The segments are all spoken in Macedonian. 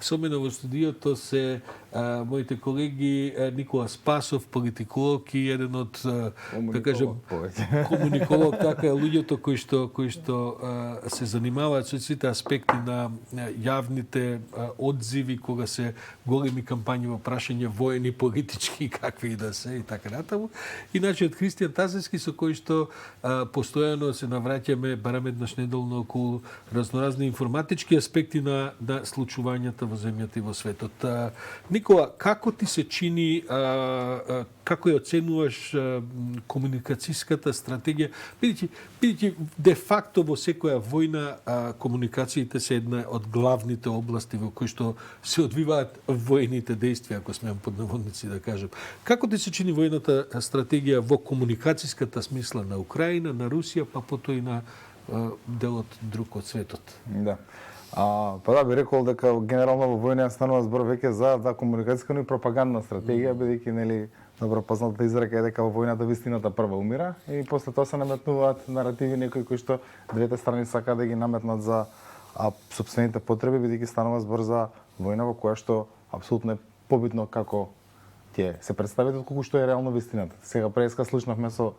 Со мене во студиото се моите колеги Никола Спасов, политиколог и еден од да кажем комуниколог, така луѓето кои што се занимаваат со сите аспекти на јавните одзиви кога се големи кампањи во прашање воени, политички, какви и да се и така натаму. И од Христијан Тазевски со кој што постојано се навраќаме барем еднаш неделно околу разноразни информатички аспекти на случувањата во земјата и во светот. Никола, како ти се чини, како ја оценуваш комуникацијската стратегија? Бидејќи де факто во секоја војна комуникациите се една од главните области во кои што се одвиваат војните дејствија, ако смеам под наводници да кажем. Како ти се чини војната стратегија во комуникацијската смисла на Украина, на Русија, па потоа и на делот друг од светот? Да. Па да, би рекол дека генерално во војна станува збор веќе за комуникацијска и пропагандна стратегија, бидејќи нели добро позната изрека е дека во војната вистината прва умира и после тоа се наметнуваат наративи некои кои што двете страни сакаат да ги наметнат за сопствените потреби, бидејќи станува збор за војна во која што апсолутно е побитно како ќе се представи отколку што е реално вистината. Сега преска слушнавме со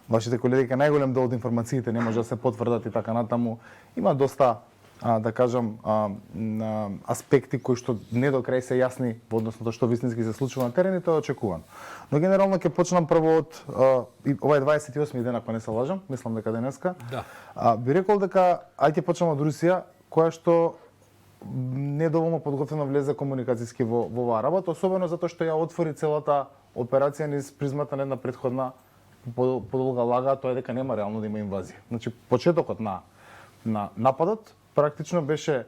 вашите колеги дека најголем дел од информациите не може да се потврдат и така натаму. Има доста да кажам аспекти кои што не до крај се јасни во однос на тоа што вистински се случува на терен и тоа е очекувано. Но генерално ќе почнам прво од ова е 28 ден ако не се лажам, мислам дека денеска. Да. Би рекол дека ќе почнам од Русија, која што недоволно подготвено влезе комуникацијски во оваа работа, особено затоа што ја отвори целата операција низ призмата на една претходна подолга лага, тоа е дека нема реално да има инвазија. Значи почетокот на нападот практично беше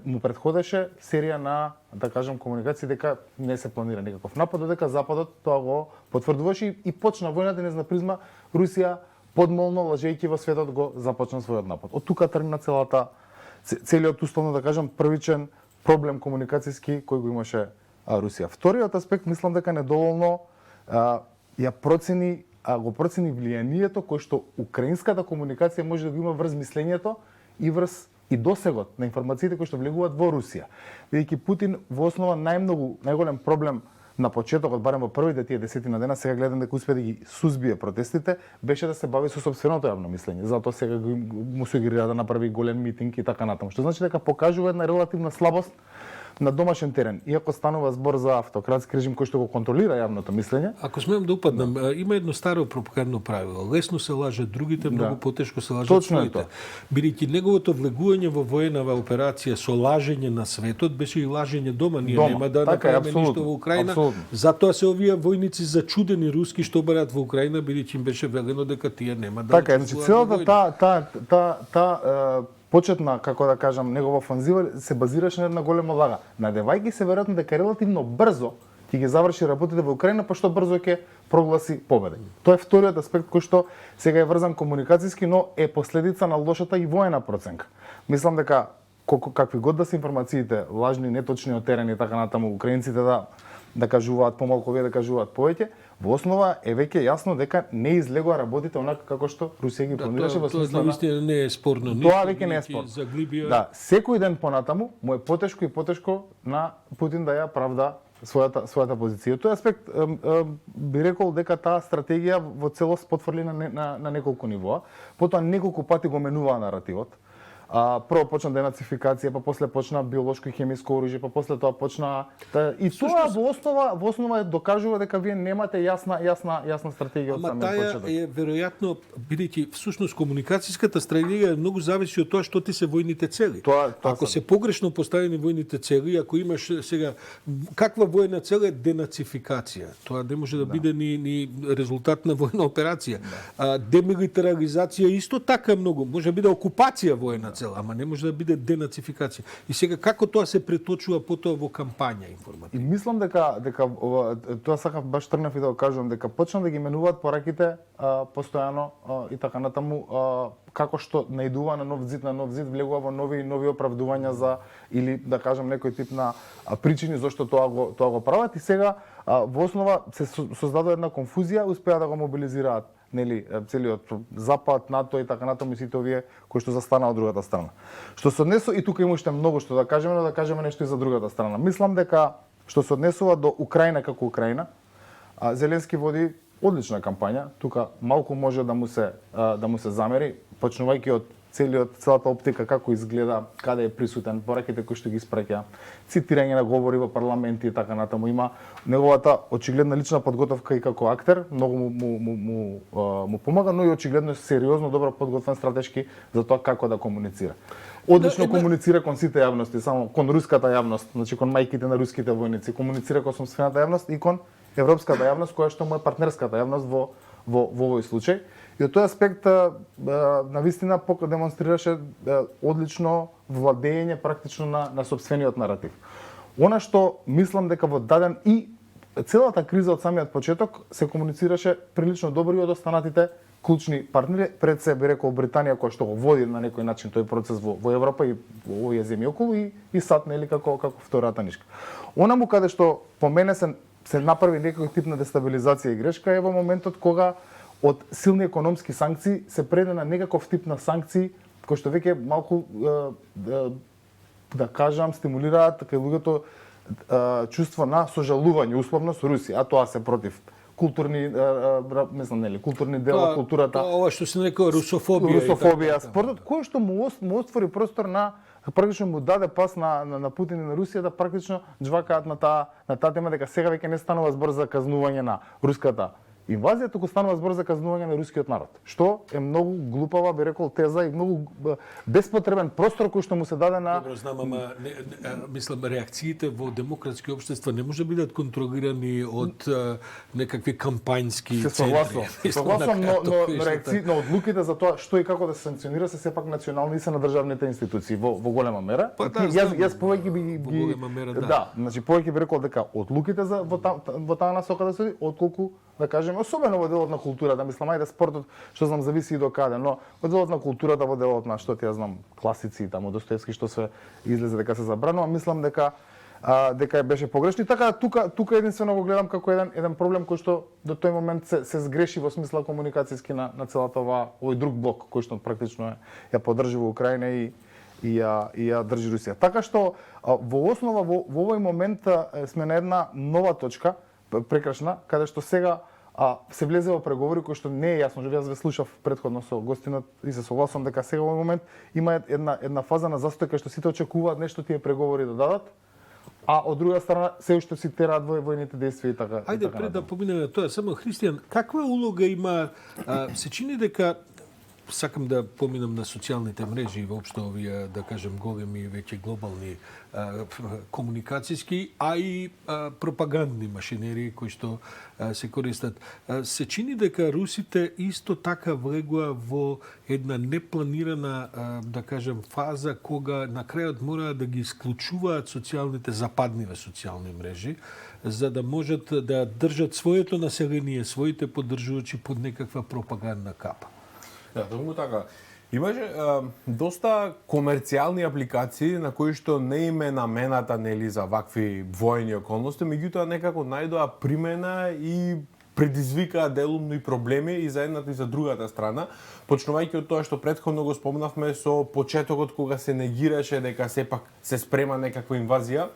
му предходеше серија на, да кажам, комуникации дека не се планира никаков напад, дека Западот тоа го потврдуваше и почна војната низ на призма Русија подмолно лажејќи во светот го започна својот напад. Од тука тргна целиот условно да кажам првичен проблем комуникацијски кој го имаше Русија. Вториот аспект мислам дека недоволно го процени влијанието кое што украинската комуникација може да го има врз мислењето и врз и досегот на информациите кои што влегуваат во Русија. Бидејќи Путин во основа најголем проблем на почетокот, барем во првите тие 10 дена, сега гледам дека успе да ги сузбие протестите, беше да се бави со сопственото јавно мислење. Затоа сега му сугерира да направи голем митинг и така натаму. Што значи дека покажува една релативна слабост на домашен терен. Иако станува збор за автократски режим кој што го контролира јавното мислење. Ако смеам да упаднам, има едно старо пропагандно правило. Лесно се лажат другите, многу потешко се лажат своите. Бидејќи неговото влегување во военава операција со лажење на светот беше и лажење дома. Ние нема да направиме ништо во Украина. Затоа се овие војници зачудени руски што барат во Украина, бидејќи им беше велено дека тие нема да. Така, значи целата таа почетна, како да кажам, негова офанзива се базираше на една голема лага. Надевајќи се веројатно дека релативно брзо ќе ги заврши работите во Украина, па што брзо ќе прогласи победа. Тоа е вториот аспект кој што сега е врзан комуникацијски, но е последица на лошата и воена проценка. Мислам дека какви год да се информациите, лажни, неточни од терен и така натаму, украинците да кажуваат помалку, овие да кажуваат повеќе, во основа е веќе јасно дека не излегоа работите онака како што Русија ги планираше во смисла на... Тоа не е спорно. Тоа веќе не е спорно. Да, секој ден понатаму му е потешко и потешко на Путин да ја правда својата позиција. Тој аспект би рекол дека таа стратегија во целост потврли на неколку нивоа, потоа неколку пати го менуваа наративот. Прво почна денацификација, па после почна биолошко и хемиско оружје, па после тоа почна и тоа во основа докажува дека вие немате јасна стратегија од самиот почеток. Ама таа е веројатно бидејќи всушност комуникацијската стратегија многу зависи од тоа што ти се војните цели. Ако се погрешно поставени војните цели, ако имаш сега каква војна цел е денацификација, тоа не може да биде ни резултат на војна операција. Демилитаризација исто така многу, може да биде окупација војна цел, ама не може да биде денацификација. И сега како тоа се преточува потоа во кампања информативна? И мислам дека тоа сакав баш тргнав и да го кажам дека почна да ги менуваат пораките постојано и така натаму како што наидува на нов зид влегува во нови оправдувања за или да кажам некој тип на причини зашто тоа го прават и сега во основа се создадува една конфузија, успеа да го мобилизираат нели целиот Запад, НАТО и така натаму сите овие кои што застанаа од другата страна. Што се однесува и тука има уште многу што да кажеме, но да кажеме нешто и за другата страна. Мислам дека што се однесува до Украина како Украина, Зеленски води одлична кампања. Тука малку може да му се замери, почнувајќи од целата оптика како изгледа, каде е присутен, пораките кои што ги испраќа, цитирање на говори во парламенти и така натаму. Има неговата очигледна лична подготовка и како актер, многу му помага, но и очигледно сериозно добро подготвен стратешки за тоа како да комуницира. Одлично комуницира кон сите јавности, само кон руската јавност, значи кон мајките на руските војници, комуницира кон сопствената јавност и кон европската јавност, која што му е партнерската јавност во овој случај. И од тој аспект навистина демонстрираше одлично владење практично на сопствениот наратив. Она што мислам дека во даден и целата криза од самиот почеток се комуницираше прилично добро и од останатите клучни партнери, пред се би рекол Британија која што го води на некој начин тој процес во Европа и во овие земји околу и САД нели како втората нишка. Онаму каде што по мене се направи некој тип на дестабилизација и грешка е во моментот кога од силни економски санкции се преде на некаков тип на санкции кои што веќе малку да кажам стимулираат кај луѓето чувство на сожалување условно со Русија, а тоа се против културни мислам нели културни дела, културата. Ова што се нарекува русофобија. Русофобија, спортот кој што му отвори простор на практично му даде пас на Путин и на Русија да практично џвакаат на таа тема дека сега веќе не станува збор за казнување на руската инвазија, туку станува збор за казнување на рускиот народ. Што е многу глупава, би рекол, теза и многу беспотребен простор кој што му се даде на... Добро, знам, ама мислам, реакциите во демократски општества не може да бидат контролирани од некакви кампањски центри. Согласам, но одлуките за тоа што и како да се санкционира се сепак национални и се на државните институции во голема мера. Јас повеќе би во голема мера, да, значи повеќе би рекол дека одлуките во таа насока да се отколку да кажеме, особено во делот на културата, мислам, ајде спортот, што знам, зависи и до каде, но во делот на културата, во делот на, што ти ја знам, класици, тамо, Достоевски, што се излезе дека се забранува, мислам дека беше погрешно. И така, тука единствено го гледам како еден проблем кој што до тој момент се сгреши во смисла комуникацијски на целата овој друг блок, кој што практично ја поддржува Украина и ја држи Русија. Така што, во основа, во овој момент сме на една нова точка, прекрашна, каде што сега се влезе во преговори кои што не е јасно, јас ве слушав претходно со гостинот и се согласувам дека сега во момент има една фаза на застој кај што сите очекуваат нешто тие преговори да дадат, а од друга страна се уште си тераат војните действија и така. Ајде пред да поминеме тоа, само Христијан, каква улога има, се чини дека сакам да поминам на социјалните мрежи и воопшто овие, да кажем, големи веќе глобални комуникацијски, а и пропагандни машинери кои што се користат. Се чини дека русите исто така влегува во една непланирана, да кажем, фаза кога на крајот мора да ги исклучуваат западниве социјални мрежи, за да можат да држат своето население, своите поддржувачи под некаква пропагандна капа. Да, токму така. Имаше доста комерцијални апликации на кои што не им е намената нели за вакви војни околности, меѓутоа некако најдоа примена и предизвикаа делумно и проблеми и за едната и за другата страна, почнувајќи од тоа што претходно го спомнавме со почетокот кога се негираше дека сепак се спрема некаква инвазија.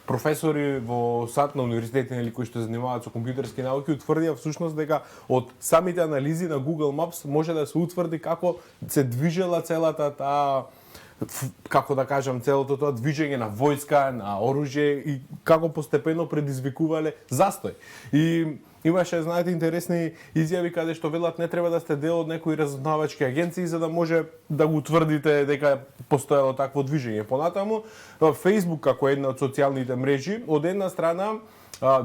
Професори во САД на универзитети нели кои што занимаваат со компјутерски науки утврдија всушност дека од самите анализи на Google Maps може да се утврди како се движела целата таа, како да кажам, целото тоа движење на војска, на оружје и како постепено предизвикувале застој. И имаше, знаете, интересни изјави каде што велат не треба да сте дел од некои разузнавачки агенции за да може да го утврдите дека постоело такво движење. Понатаму, Facebook како една од социјалните мрежи, од една страна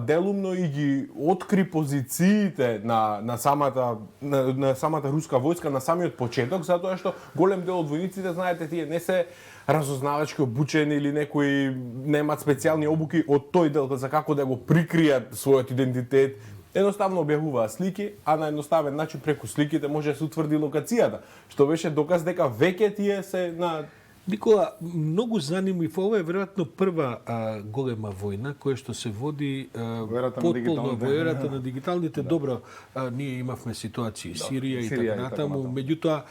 делумно и ги откри позициите на самата руска војска на самиот почеток, затоа што голем дел од војниците, знаете, тие не се разузнавачки обучени или некои немаат специјални обуки од тој дел за како да го прикријат својот идентитет. Едноставно објавуваат слики, а на едноставен начин преку сликите може да се утврди локацијата, што беше доказ дека веќе тие се на Никола, многу занимлив. Ова е веројатно прва голема војна која што се води потполно во ерата на дигиталните. Добро, ние имавме ситуации Сирија и така натаму. Меѓутоа,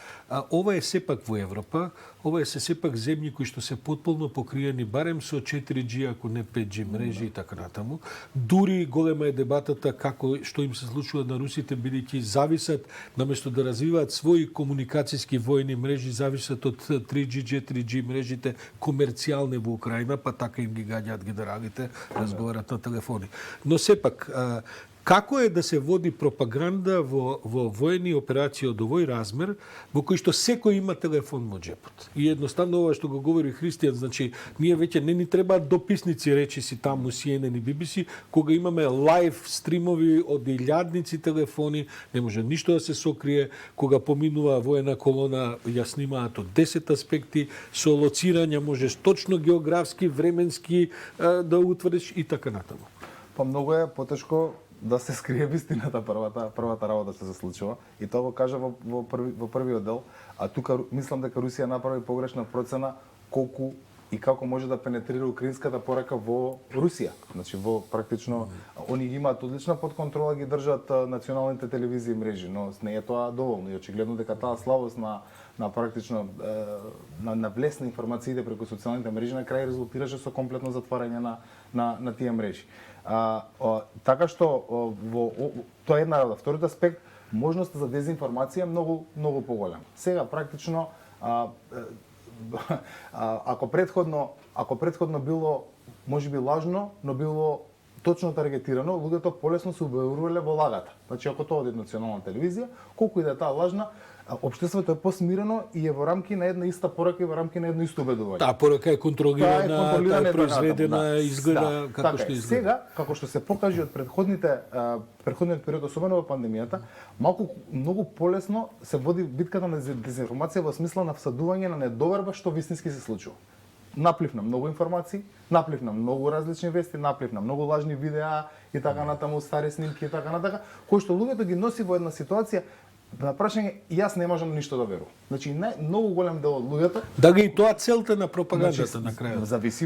ова е сепак во Европа. Ова е сепак земји кои што се потполно покриени барем со 4G, ако не 5G мрежи и така натаму. Дури голема е дебатата како што им се случува на русите, бидејќи зависат наместо да развиваат своји комуникацијски војни мрежи, зависат од 3G, 4G мрежите комерцијални во Украина, па така им ги гаѓаат генералите, разговарат на телефони. Но сепак, како е да се води пропаганда во воени операции од овој размер, во кој што секој има телефон во джепот? И едноставно ова што го говори Христијан, значи, ние веќе не ни требаат дописници, речиси таму CNN и BBC, кога имаме лайв стримови од илјадници телефони, не може ништо да се сокрие, кога поминува воена колона, ја снимаат од 10 аспекти, со лоцирања можеш точно географски, временски да утврдиш и така натаму. Па многу е потешко да се скрие вистината првата работа што се случува. И тоа го кажа во првиот дел, а тука мислам дека Русија направи погрешна процена колку и како може да пенетрира украинската порака во Русија. Значи во практично они ги имаат одлична под контрола, ги држат националните телевизии и мрежи, но не е тоа доволно и очигледно дека таа слабост на практично на влез на информациите преку социјалните мрежи на крај резултираше со комплетно затварање на тие мрежи. Така што тоа е една работа. Вториот аспект, можноста за дезинформација е многу поголема. Сега практично ако претходно било можеби лажно, но било точно таргетирано, луѓето полесно се убедувале во лагата. Значи ако тоа оди национална телевизија, колку и да е таа лажна, општеството е посмирено и е во рамки на една иста порака и во рамки на едно исто убедување. Таа порака е контролирана, таа е произведена, изгледа како што изгледа. Сега, како што се покажи од претходниот период, особено во пандемијата, многу полесно се води битката на дезинформација во смисла на всадување на недоверба што вистински се случува. Наплив на многу информации, наплив на многу различни вести, наплив на многу лажни видеа и така натаму, стари снимки и така натака, кои што луѓето ги носи во една ситуација на прашање, јас не можам ништо да верувам. Значи, многу голем дел од луѓето. Дали и тоа целта на пропагандата на крајот? Зависи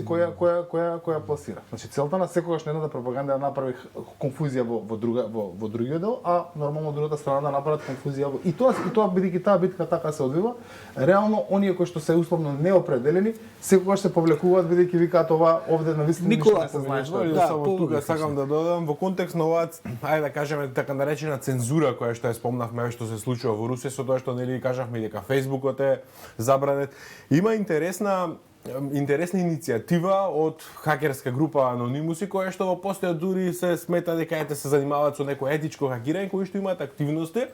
која пласира. Значи, целта на секогаш на едната пропаганда да направи конфузија во другиот дел, а нормално од другата страна да направат конфузија и тоа бидејќи таа битка така се одвива, реално оние кои што се условно неопределени, секогаш се повлекуваат бидејќи викаат ова овде на вистина ништо не се знае што е. Само тука сакам да додадам во контекст на оваа, ајде да кажеме така наречена цензура која што е спомнавме што се случува во Русија, со тоа што нели кажавме дека Фејсбукот е забранет. Има интересна иницијатива од хакерска група Анонимуси, која што во постојат дури се смета дека се занимаваат со некој етичко хакирање, кои што имаат активности.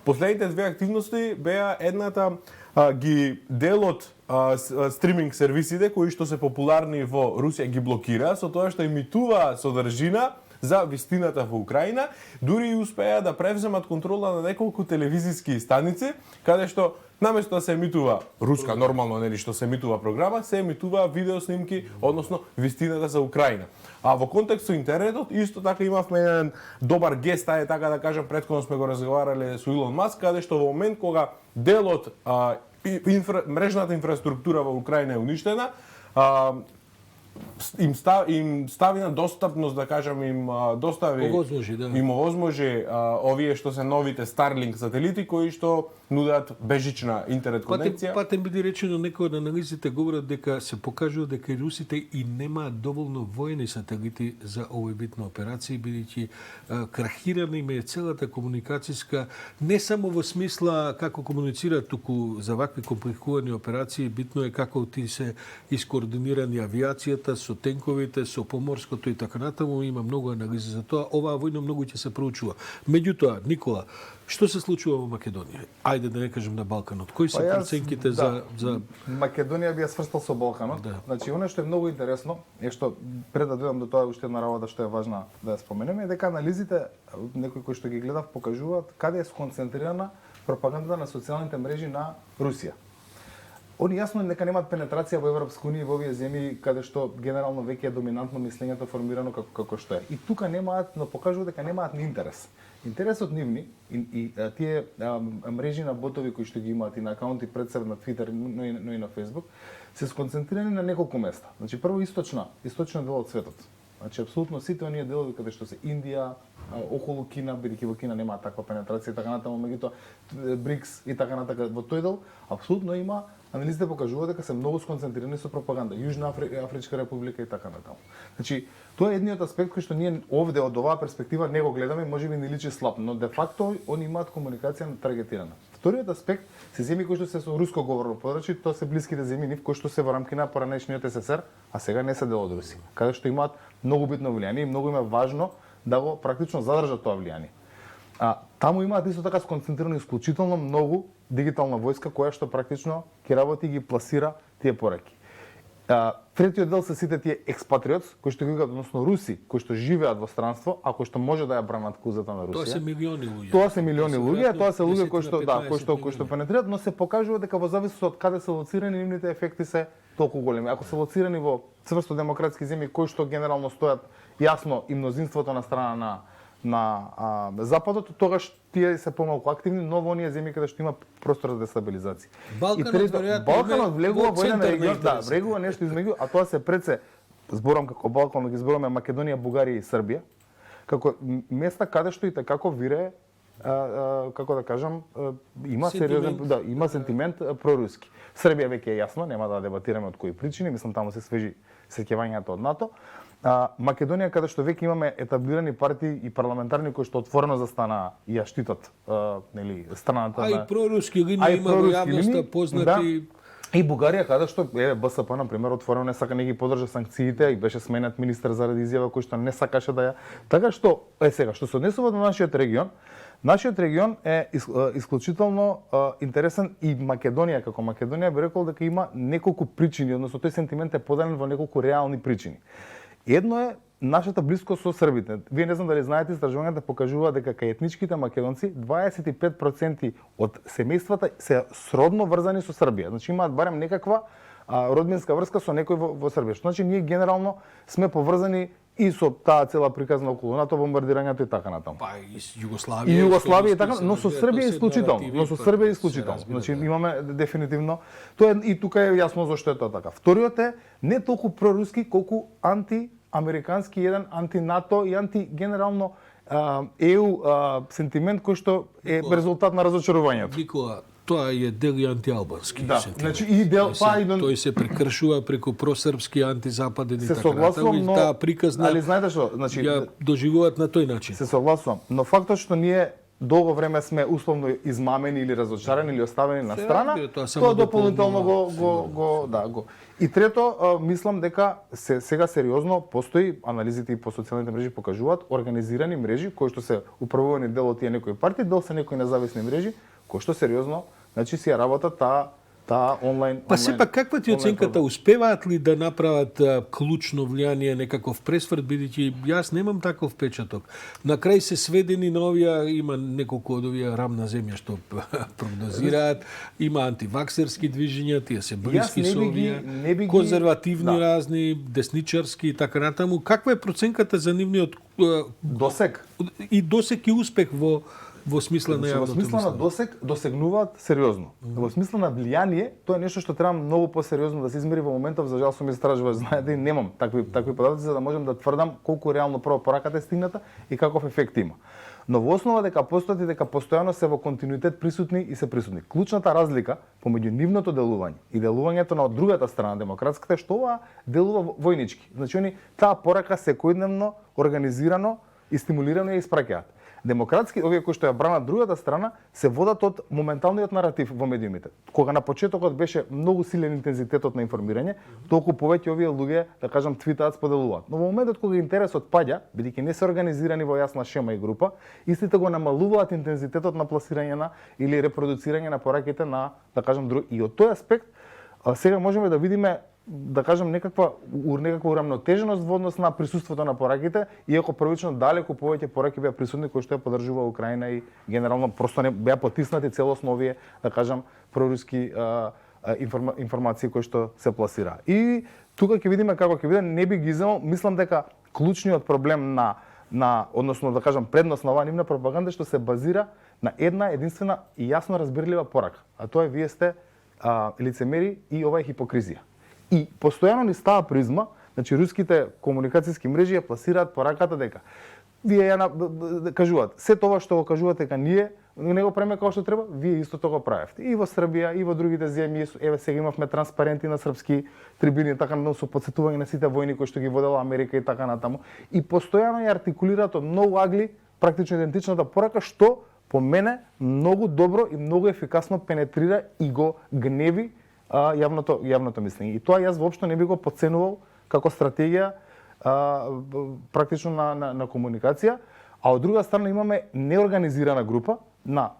Последните две активности беа едната ги делот стриминг сервисите кои што се популарни во Русија ги блокира со тоа што емитува содржина за вистината во Украина, дури и успеа да превземат контрола на неколку телевизиски станици, каде што наместо да се емитува руска нормално нели што се емитува програма, се емитува видео снимки, односно вистината за Украина. А во контекст со интернетот исто така имавме еден добар гест, така да кажам, претходно сме го разговарале со Илон Маск, каде што во момент кога делот мрежната инфраструктура во Украина е уништена, им стави на достапност, да кажам, им овозможи овие што се новите Starlink сателити кои што нудат бежична интернет конекција. Патем биде речено, некои од анализите говорат дека се покажува дека русите и немаат доволно воени сателити за овој вид на операции, бидејќи крахирана им е целата комуникацијска, не само во смисла како комуницираат, туку за вакви компликувани операции, битно е како ти се искоординирани авиацијата со тенковите, со поморското и така натаму, има многу анализи за тоа. Оваа војна многу ќе се проучува. Меѓутоа, Никола, што се случува во Македонија? Ајде да не кажем на Балканот. Кои се проценките за Македонија би ја сврстал со Балканот. Да. Значи, она што е многу интересно е што пред да дојдам до тоа уште една работа што е важна да ја споменеме, е дека анализите некои кои што ги гледав покажуваат каде е сконцентрирана пропагандата на социјалните мрежи на Русија. Они ясно дека немаат пенетрација во Европска унија и во овие земји каде што генерално веќе е доминантно мислењето формирано како што е. И тука немаат, но покажуваат дека немаат ни интерес. Интересот нивни и тие мрежи на ботови кои што ги имаат и на акаунти пред себе на Твитер, но и на Фејсбук, се сконцентрирани на неколку места. Значи прво источен дел од светот. Значи апсолутно сите оние делови каде што се Индија, околу Кина, бидејќи во Кина нема таква пенетрација и така натаму, меѓутоа БРИКС и така натака, во тој дел апсолутно има, анализите покажуваат дека се многу сконцентрирани со пропаганда, Јужна Афричка република и така натаму. Значи, тоа е едниот аспект кој што ние овде од оваа перспектива не го гледаме, можеби ни личи слаб, но де факто они имаат комуникација таргетирана. Вториот аспект се земји кои што се со руско говорно подрачје, тоа се блиските земји нив кои што се во рамки на поранешниот СССР, а сега не се дел од Русија, каде што имаат многу битно влијание и многу им е важно да го практично задржат тоа влијание. Таму имаат исто така сконцентрирано исклучително многу дигитална војска која што практично ќе работи и ги пласира тие пораки. Третиот дел се сите тие експатриотс кои што ги викаат, односно руси, кои што живеат во странство, а кои што може да ја бранат каузата на Русија. Тоа се милиони луѓе. Тоа се милиони луѓе, тоа се луѓе кои што пенетрираат, но се покажува дека во зависност од каде се лоцирани, нивните ефекти се толку големи. Ако се лоцирани во цврсто демократски земји кои што генерално стојат јасно и мнозинството на страна на западот, тогаш тие се помалку активни, но во оние земји каде што има простор за дестабилизација. Балканот влегува во еден регион, влегува нешто измеѓу, а тоа се пред се зборам како Балкан, ги зборуваме Македонија, Бугарија и Србија, како места каде што и како вирее, како да кажам, има сериозен, има сентимент проруски. Србија веќе е јасно, нема да дебатираме од кои причини, мислам таму се свежи сеќавањата од НАТО. Македонија, каде што веќе имаме етаблирани партии и парламентарни кои што отворено застана и ја штитат страната на... А и проруски линии има во јавноста познати... И Бугарија, каде што БСП, на пример, отворено не сака, не ги поддржа санкциите и беше сменет министер заради изјава кој што не сакаше да ја... Така што, сега, што се однесува до нашиот регион е исклучително интересен и Македонија, како Македонија би рекол дека има неколку причини, односно тој сентимент е поделен во неколку реални причини. Едно е нашата близкост со србите. Вие не знам дали знаете, истражувањата покажуваат дека кај етничките македонци 25% од семејствата се сродно врзани со Србија. Значи имаат барем некаква родбинска врска со некој во Србија. Што значи ние генерално сме поврзани и со таа цела приказна околу НАТО, бомбардирањето и така натаму. Па и Југославија. И Југославија и така, но со Србија исклучително. Значи имаме дефинитивно тоа и тука е јасно зошто е тоа така. Вториот е не толку проруски колку антиамерикански, еден анти-НАТО и анти-генерално ЕУ сентимент кој што е резултат на разочарувањето. Никола, тоа е дел и антиалбански. Да, значи и дел тој се прекршува преку просрпски, антизападен и така согласувам, натаму. И таа приказна али знаете што, значи ја доживуваат на тој начин. Се согласувам, но фактот што ние долго време сме условно измамени или разочарани или оставени на страна, тоа дополнително го. И трето, мислам дека сега сериозно постои, анализите и по социјалните мрежи покажуваат организирани мрежи кои што се управувани дел од тие некои партии, дел се некои независни мрежи кои што сериозно, значи си ја работат таа онлайн. Па сепак каква ти оценката, успеваат ли да направат клучно влијание, некаков пресврт, бидејќи јас немам таков впечаток. На крај се сведени на овие, има неколку од овие рамна земја што прогнозираат, има антиваксерски движења, тие се блиски со овие, конзервативни разни, десничарски и така натаму. Каква е проценката за нивниот досег и успех во смисла на јавното мислење? Во смисла на досег досегнуваат сериозно. Во смисла на влијание, тоа е нешто што треба многу посериозно да се измери во моментов. За жал сум истражувач, знаете, немам такви податоци за да можам да тврдам колку реално прво пораката е стигната и каков ефект има. Но во основа дека постојат и дека постојано се во континуитет присутни и се присутни. Клучната разлика помеѓу нивното делување и делувањето на другата страна, демократската, е што ова делува војнички. Значи таа порака секојдневно, организирано и стимулирано ја испраќаат. Демократски, овие кои што ја бранат другата страна, се водат од моменталниот наратив во медиумите. Кога на почетокот беше многу силен интензитетот на информирање, толку повеќе овие луѓе, да кажам, твитаат, споделуваат. Но во моментот кога интересот паѓа, бидејќи не се организирани во јасна шема и група, истите го намалуваат интензитетот на пласирање на или репродуцирање на пораките на, да кажам, и од тој аспект сега можеме да видиме, да кажам, некаква урамнотеженост во однос на присуството на пораките, иако првично далеку повеќе пораки беа присутни кои што ја поддржува Украина и генерално просто не беа потиснати целосно овие, да кажам, проруски информации кои што се пласира. И тука ќе видиме како ќе биде, не би ги земал, мислам дека клучниот проблем на односно да кажам предност на оваа нивна пропаганда што се базира на една единствена и јасно разбирлива порака, а тоа е вие сте лицемери и ова е хипокризија. И постојано ни става призма, значи руските комуникацијски мрежи ја пласираат пораката дека вие кажуваат, се тоа што го кажувате дека ние не го правиме како што треба, вие истото го правевте. И во Србија, и во другите земји, еве сега имавме транспаренти на српски трибини, така со потсетување на сите војни кои што ги водела Америка и така натаму. И постојано ја артикулираат од многу агли практично идентичната порака, што по мене многу добро и многу ефикасно пенетрира и го гневи јавното мислење. И тоа јас воопшто не би го подценувал како стратегија практично на комуникација, а од друга страна имаме неорганизирана група на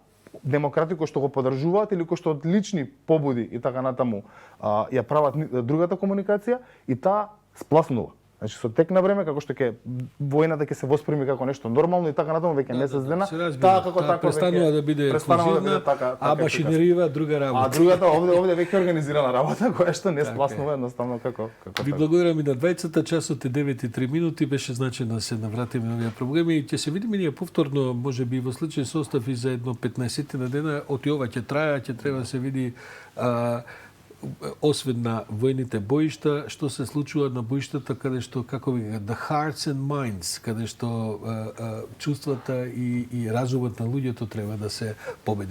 демократи кои што го поддржуваат или кои што од лични побуди и така натаму ја прават другата комуникација и таа спласнува. Значи со тек на време како што ќе војната ќе се воспреми како нешто нормално и така натаму веќе не се здена, таа како така престанува да биде ексклузивна, а машинерива друга работа. А другата овде веќе организирана работа која што не спласнува едноставно како Ви благодарам и на двајцата, часот е 9:03, беше значено да се навратиме на овие проблеми и ќе се видиме ние повторно, можеби во сличен состав и за едно 15 на дена, оти ова ќе трае, ќе треба да се види освен на војните боишта, што се случува на боиштата каде што, како ви the hearts and minds, каде што чувствата и разумот на луѓето треба да се победи.